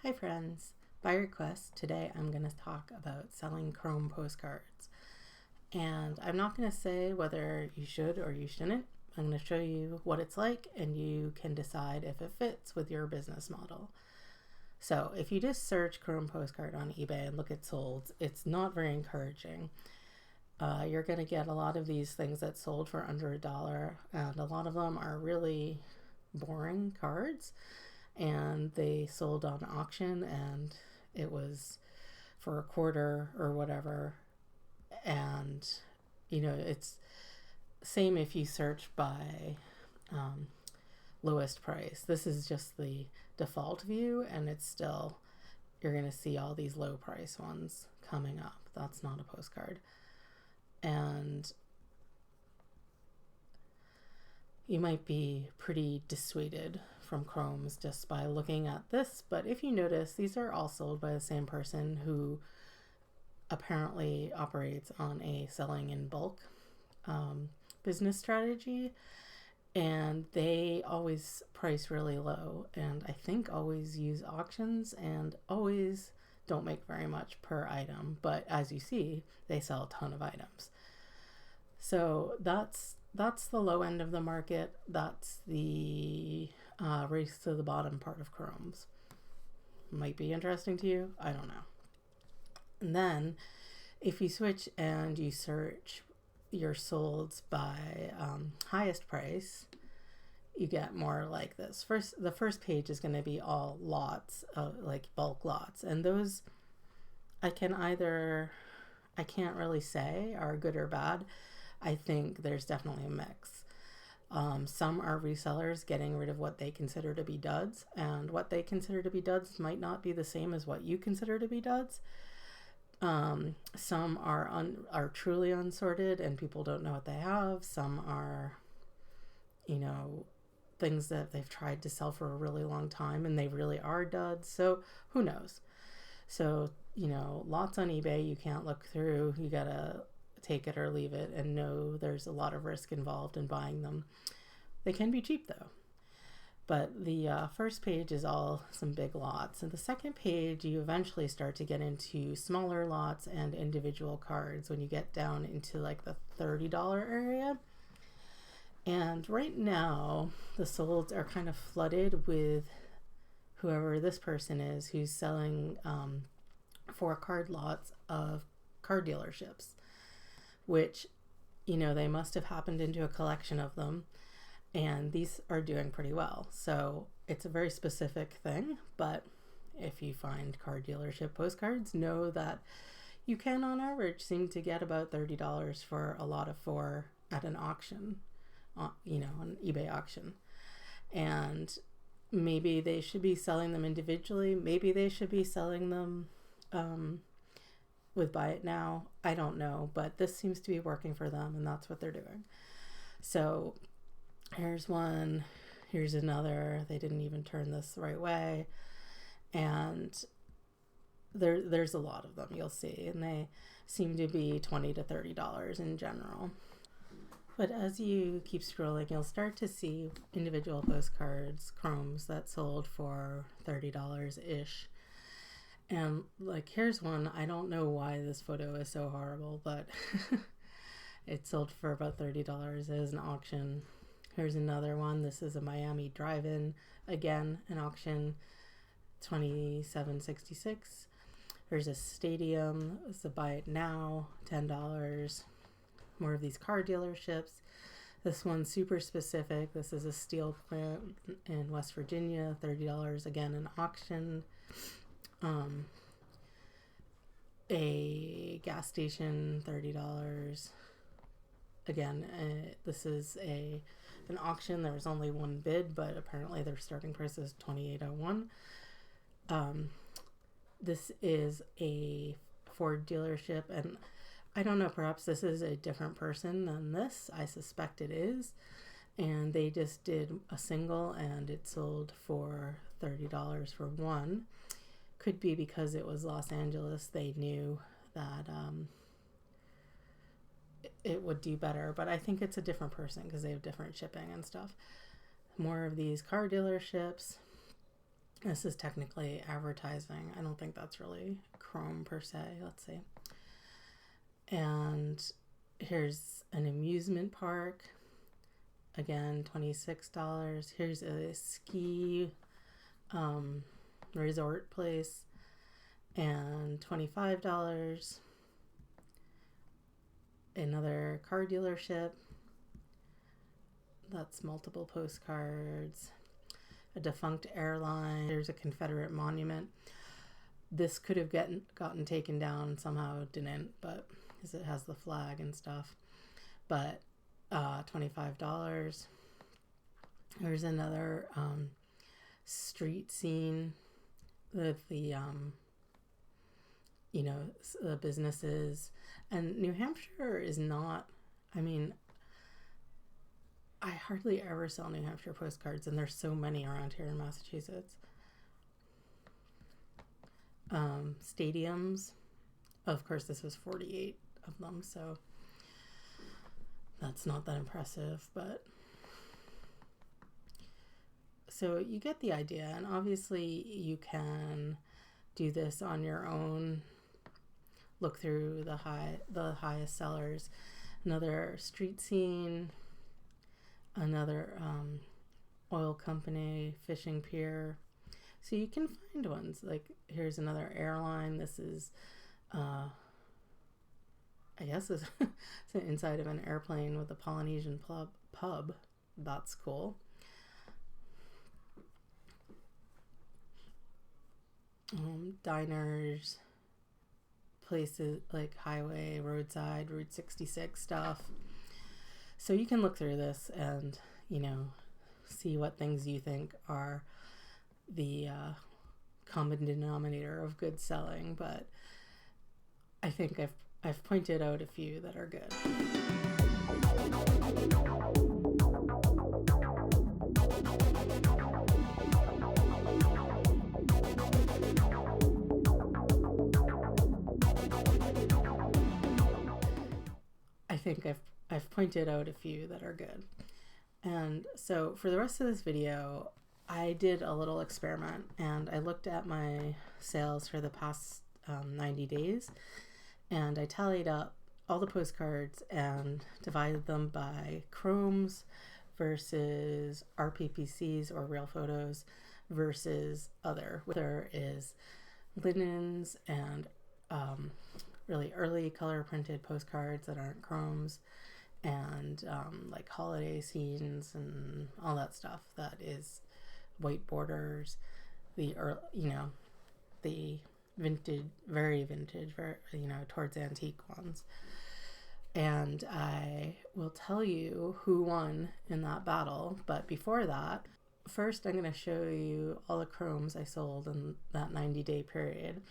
Hi friends! By request, today I'm going to talk about selling CHROME postcards. And I'm not going to say whether you should or you shouldn't. I'm going to show you what it's like and you can decide if it fits with your business model. So if you just search CHROME postcard on eBay and look at solds, it's not very encouraging. You're going to get a lot of these things that sold for under $1, and a lot of them are really boring cards. And they sold on auction and it was for a quarter or whatever. And it's same if you search by lowest price. This is just the default view, and it's still, you're going to see all these low price ones coming up. That's not a postcard. And you might be pretty dissuaded from Chromes just by looking at this, but if you notice, these are all sold by the same person who apparently operates on a selling in bulk business strategy, and they always price really low, and I think always use auctions and always don't make very much per item, but as you see, they sell a ton of items. So that's the low end of the market. That's the race to the bottom part of Chromes. Might be interesting to you. I don't know. And then if you switch and you search your solds by highest price, you get more like this. The first page is going to be all lots of like bulk lots, and those I can't really say are good or bad. I think there's definitely a mix. Some are resellers getting rid of what they consider to be duds, and what they consider to be duds might not be the same as what you consider to be duds. Some are truly unsorted and people don't know what they have. Some are, things that they've tried to sell for a really long time and they really are duds. So who knows? So, lots on eBay you can't look through. You gotta take it or leave it and know there's a lot of risk involved in buying them. They can be cheap though. But the first page is all some big lots. And the second page, you eventually start to get into smaller lots and individual cards when you get down into like the $30 area. And right now, the solds are kind of flooded with whoever this person is who's selling 4 card lots of card dealerships, which, they must have happened into a collection of them. And these are doing pretty well. So it's a very specific thing, but if you find card dealership postcards, know that you can on average seem to get about $30 for a lot of 4 at an auction, an eBay auction. And maybe they should be selling them individually. Maybe they should be selling them with buy it now. I don't know, but this seems to be working for them, and that's what they're doing. So here's one, here's another. They didn't even turn this the right way. And there's a lot of them, you'll see, and they seem to be $20 to $30 in general. But as you keep scrolling, you'll start to see individual postcards, Chromes, that sold for $30-ish. And like, here's one. I don't know why this photo is so horrible, but it sold for about $30 as an auction. Here's another one. This is a Miami drive-in, again, an auction, $27.66. There's a stadium. It's a buy it now, $10. More of these car dealerships. This one's super specific. This is a steel plant in West Virginia, $30, again, an auction. A gas station, $30. Again, this is an auction. There was only one bid, but apparently their starting price is $28.01. This is a Ford dealership, and I don't know, perhaps this is a different person than this. I suspect it is. And they just did a single and it sold for $30 for one. Could be because it was Los Angeles. They knew that it would do better, but I think it's a different person because they have different shipping and stuff. More of these car dealerships. This is technically advertising. I don't think that's really Chrome per se. Let's see. And here's an amusement park. Again, $26. Here's a ski resort place, and $25. Another car dealership. That's multiple postcards. A defunct airline. There's a Confederate monument. This could have gotten taken down, somehow didn't, but because it has the flag and stuff. But $25. There's another street scene with the the businesses. And New Hampshire is not, I mean, I hardly ever sell New Hampshire postcards, and there's so many around here in Massachusetts. Stadiums, of course, this was 48 of them, so that's not that impressive, but so you get the idea. And obviously you can do this on your own, look through the highest sellers. Another street scene, another oil company, fishing pier. So you can find ones. Like here's another airline. This is I guess it's the inside of an airplane with a Polynesian pub. That's cool. Diners, places like highway, roadside, Route 66 stuff. So you can look through this and, see what things you think are the common denominator of good selling. But I think I've pointed out a few that are good. I've pointed out a few that are good. And so for the rest of this video, I did a little experiment and I looked at my sales for the past 90 days, and I tallied up all the postcards and divided them by chromes versus RPPCs or real photos versus other. There is linens and really early color printed postcards that aren't chromes, and like holiday scenes and all that stuff that is white borders, the vintage, very vintage, towards antique ones. And I will tell you who won in that battle, but before that, first I'm going to show you all the chromes I sold in that 90-day period,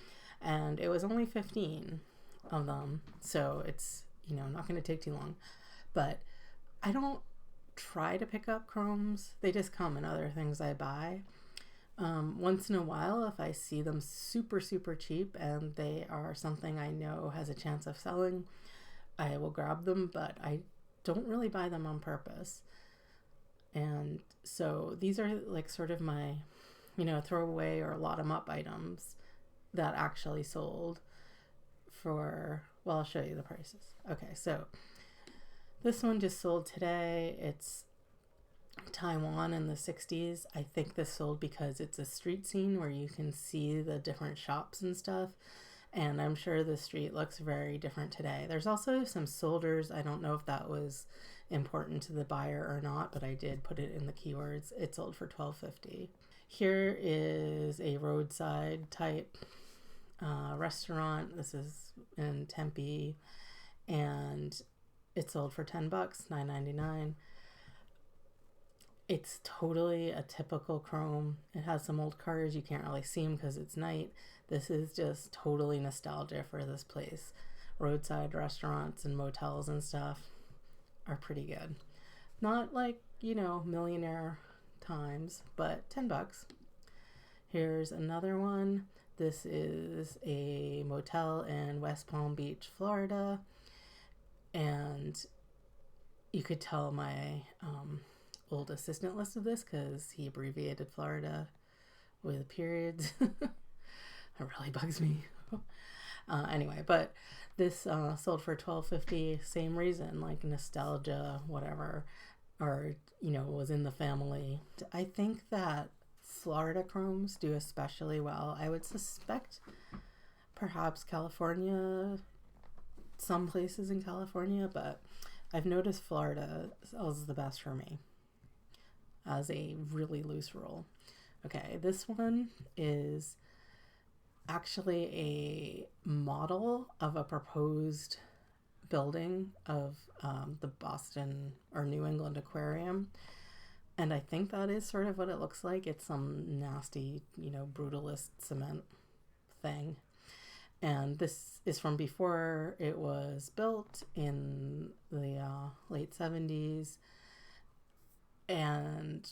and it was only 15 of them, so it's not going to take too long. But I don't try to pick up chromes, they just come in other things I buy. Once in a while, if I see them super cheap and they are something I know has a chance of selling, I will grab them, but I don't really buy them on purpose. And so these are like sort of my throwaway or lot 'em up items that actually sold for, well, I'll show you the prices. Okay, so this one just sold today. It's Taiwan in the 60s. I think this sold because it's a street scene where you can see the different shops and stuff, and I'm sure the street looks very different today. There's also some soldiers. I don't know if that was important to the buyer or not, but I did put it in the keywords. It sold for $12.50. Here is a roadside type restaurant. This is in Tempe, and it sold for $10, $9.99. It's totally a typical chrome. It has some old cars. You can't really see them because it's night. This is just totally nostalgia for this place. Roadside restaurants and motels and stuff are pretty good. Not like, millionaire times, but $10. Here's another one. This is a motel in West Palm Beach, Florida. And you could tell my old assistant listed this because he abbreviated Florida with periods. It really bugs me. Anyway, but this sold for $12.50. Same reason, like nostalgia, whatever, or was in the family. I think that Florida chromes do especially well. I would suspect perhaps California, some places in California, but I've noticed Florida sells the best for me as a really loose rule. Okay, this one is actually a model of a proposed building of the Boston or New England Aquarium. And I think that is sort of what it looks like. It's some nasty, brutalist cement thing. And this is from before it was built in the late 70s. And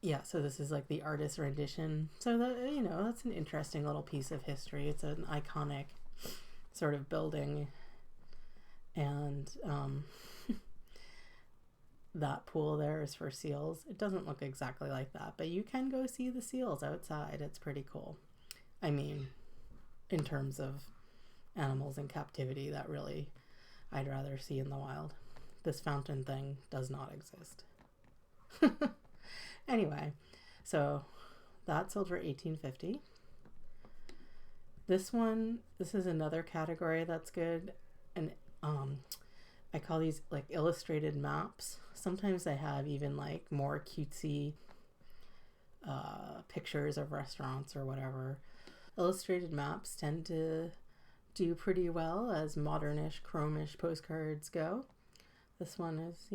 yeah, so this is like the artist rendition. So that, that's an interesting little piece of history. It's an iconic sort of building. And that pool there is for seals. It doesn't look exactly like that, but you can go see the seals outside. It's pretty cool. I mean, in terms of animals in captivity that really I'd rather see in the wild. This fountain thing does not exist. Anyway, so that sold for $18.50. This is another category that's good. And I call these like illustrated maps. Sometimes I have even like more cutesy pictures of restaurants or whatever. Illustrated maps tend to do pretty well as modernish, chromish postcards go. This one is,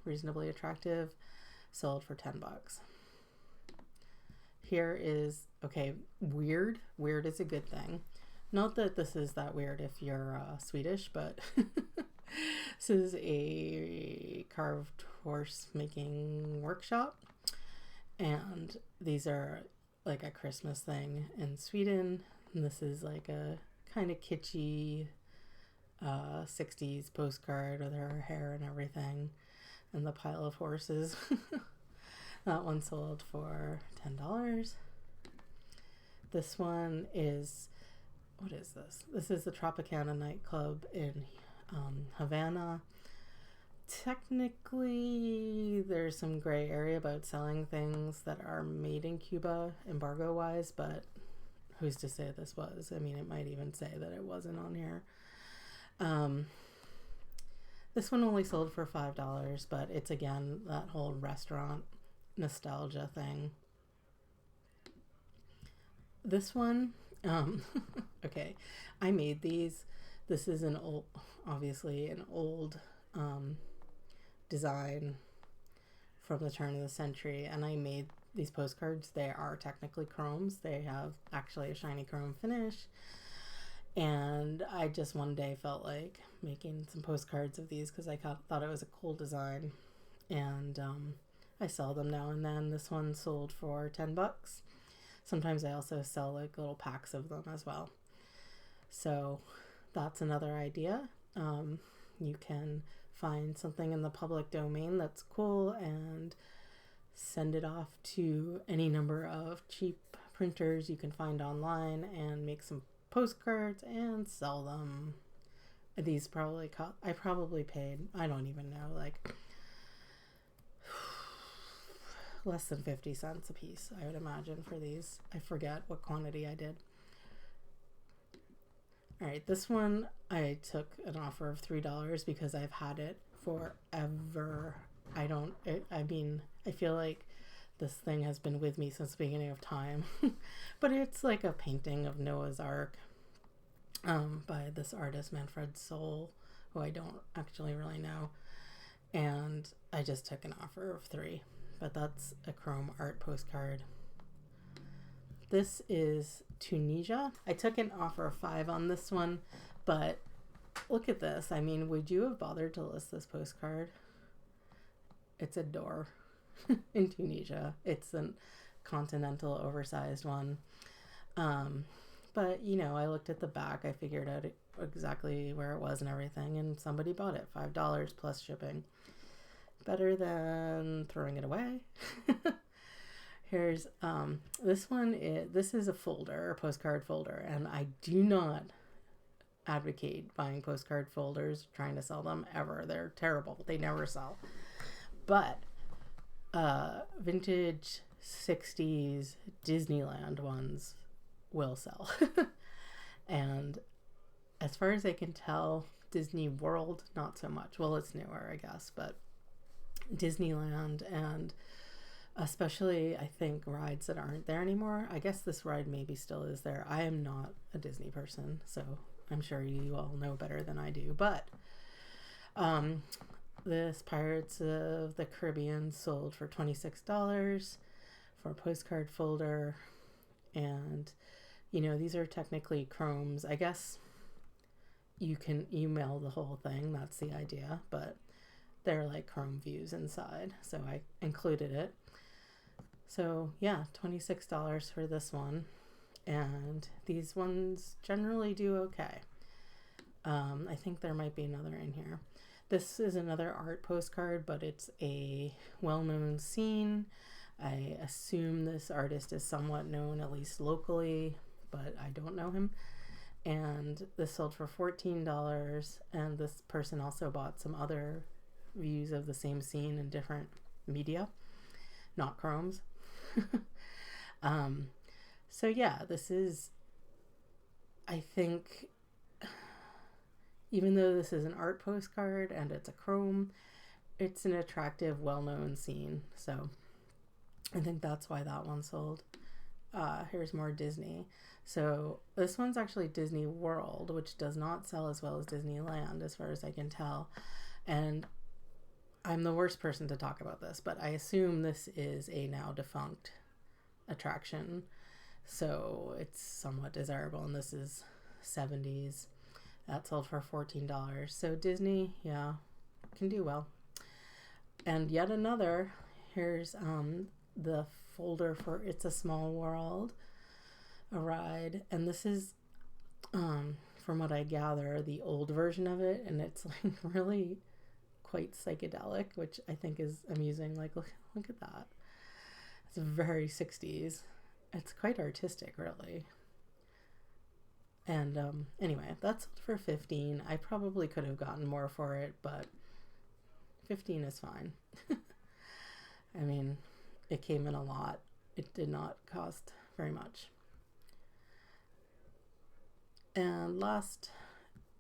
reasonably attractive. Sold for $10. Here is, okay, weird. Weird is a good thing. Not that this is that weird if you're Swedish, but this is a carved horse making workshop. And these are like a Christmas thing in Sweden. And this is like a kind of kitschy 60s postcard with her hair and everything. And the pile of horses. That one sold for $10. This one is, what is this? This is the Tropicana nightclub in Havana. Technically, there's some gray area about selling things that are made in Cuba, embargo-wise, but who's to say this was? I mean, it might even say that it wasn't on here. This one only sold for $5, but it's, again, that whole restaurant nostalgia thing. This one, okay, I made these. This is obviously an old design from the turn of the century, and I made these postcards. They are technically chromes. They have actually a shiny chrome finish. And I just one day felt like making some postcards of these because I thought it was a cool design. And I sell them now and then. This one sold for $10. Sometimes I also sell like little packs of them as well. So that's another idea. You can find something in the public domain that's cool and send it off to any number of cheap printers you can find online and make some postcards and sell them. These I probably paid, I don't even know, like less than 50 cents a piece, I would imagine, for these. I forget what quantity I did. All right, this one I took an offer of $3 because I've had it forever. I mean, I feel like this thing has been with me since the beginning of time. But it's like a painting of Noah's Ark by this artist, Manfred Soul, who I don't actually really know. And I just took an offer of $3. But that's a chrome art postcard. This is Tunisia. I took an offer of $5 on this one, but look at this. I mean, would you have bothered to list this postcard? It's a door in Tunisia. It's a continental oversized one. But, I looked at the back. I figured out exactly where it was and everything, and somebody bought it. $5 plus shipping. Better than throwing it away. Here's this one this is a folder, a postcard folder, and I do not advocate buying postcard folders, trying to sell them ever. They're terrible. They never sell. But vintage 60s Disneyland ones will sell. And as far as I can tell, Disney World, not so much. Well, it's newer, I guess, but Disneyland, and especially I think rides that aren't there anymore. I guess this ride maybe still is there. I am not a Disney person, so I'm sure you all know better than I do. But this Pirates of the Caribbean sold for $26 for a postcard folder. And, you know, these are technically chromes. I guess you can email the whole thing. That's the idea. But they're like chrome views inside. So I included it. So yeah, $26 for this one. And these ones generally do okay. I think there might be another in here. This is another art postcard, but it's a well-known scene. I assume this artist is somewhat known, at least locally, but I don't know him. And this sold for $14, and this person also bought some other views of the same scene in different media, not chromes. So yeah, this is, I think, even though this is an art postcard and it's a chrome, it's an attractive, well-known scene. So I think that's why that one sold. Here's more Disney. So this one's actually Disney World, which does not sell as well as Disneyland, as far as I can tell. And I'm the worst person to talk about this, but I assume this is a now defunct attraction. So it's somewhat desirable, and this is 70s. That sold for $14. So Disney, yeah, can do well. And yet another, here's the folder for It's a Small World, a ride. And this is, from what I gather, the old version of it. And it's like really quite psychedelic, which I think is amusing. Like, look at that. It's very 60s. It's quite artistic, really. And anyway, that's for $15. I probably could have gotten more for it, but $15 is fine. I mean, it came in a lot. It did not cost very much. And last,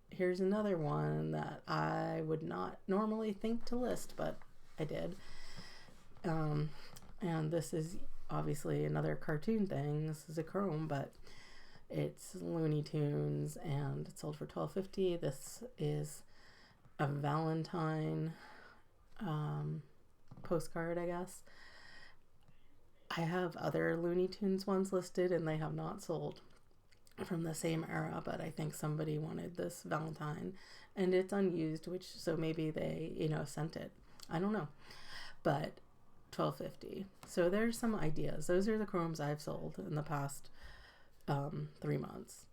here's another one that I would not normally think to list, but I did. And this is obviously another cartoon thing. This is a chrome, but it's Looney Tunes, and it sold for $12.50. This is a Valentine postcard, I guess. I have other Looney Tunes ones listed, and they have not sold from the same era, but I think somebody wanted this Valentine, and it's unused, so maybe they, sent it. I don't know, but $12.50. So there's some ideas. Those are the chromes I've sold in the past 3 months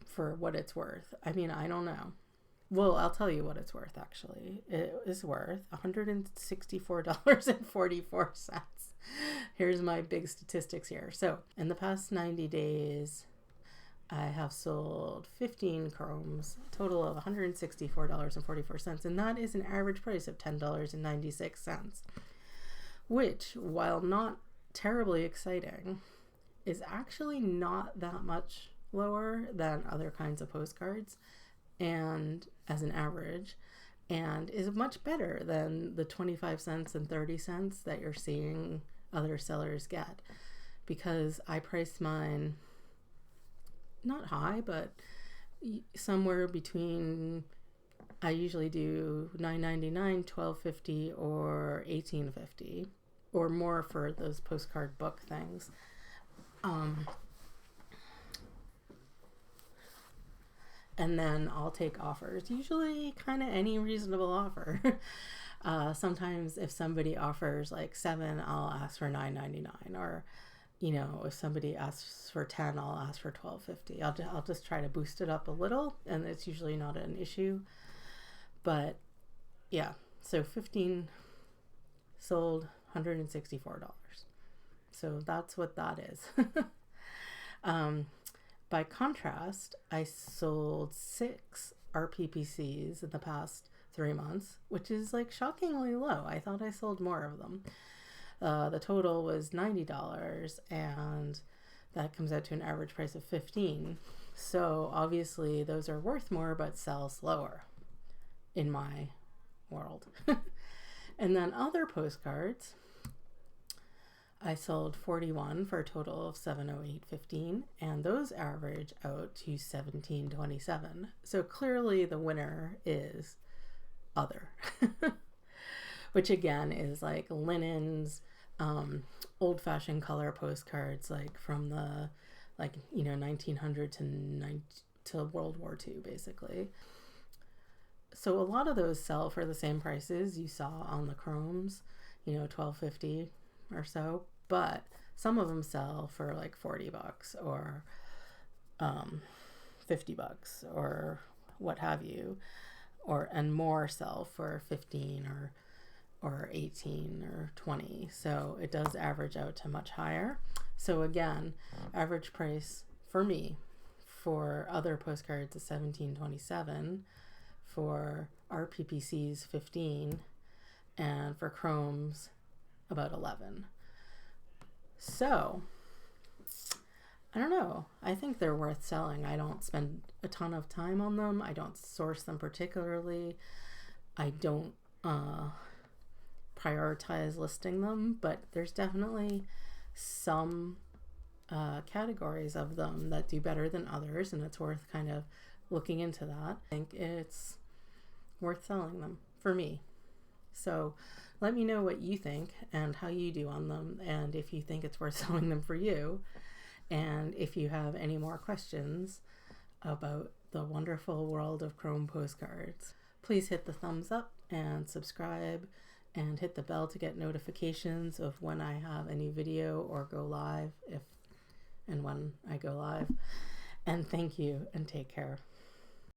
for what it's worth. I mean, I don't know. Well, I'll tell you what it's worth, actually. It is worth $164.44. Here's my big statistics here. So in the past 90 days, I have sold 15 chromes, a total of $164.44, and that is an average price of $10.96, which, while not terribly exciting, is actually not that much lower than other kinds of postcards, and as an average, and is much better than the 25 cents and 30 cents that you're seeing other sellers get, because I priced mine not high, but somewhere between, I usually do $9.99, $12.50, or $18.50, or more for those postcard book things. And then I'll take offers, usually kind of any reasonable offer. Sometimes if somebody offers like 7, I'll ask for $9.99, or if somebody asks for 10, I'll ask for $12.50. I'll just try to boost it up a little, and it's usually not an issue. But yeah, so 15 sold, $164. So that's what that is. By contrast, I sold 6 RPPCs in the past 3 months, which is like shockingly low. I thought I sold more of them. The total was $90, and that comes out to an average price of $15. So obviously those are worth more but sell slower in my world. And then other postcards, I sold 41 for a total of $708.15, and those average out to $17.27. So clearly the winner is other, which again is like linens, old-fashioned color postcards, like from the 1900 to World War II, basically. So a lot of those sell for the same prices you saw on the Chromes, $12.50 or so, but some of them sell for like $40 or $50 or what have you, and more sell for 15 or 18 or 20. So it does average out to much higher. So again, average price for me for other postcards is $17.27, for RPPCs $15, and for Chromes about $11. So I don't know. I think they're worth selling. I don't spend a ton of time on them. I don't source them particularly. I don't prioritize listing them, but there's definitely some categories of them that do better than others, and it's worth kind of looking into that. I think it's worth selling them for me. So let me know what you think and how you do on them, and if you think it's worth selling them for you, and if you have any more questions about the wonderful world of Chrome postcards. Please hit the thumbs up and subscribe and hit the bell to get notifications of when I have a new video or go live, if and when I go live. And thank you, and take care.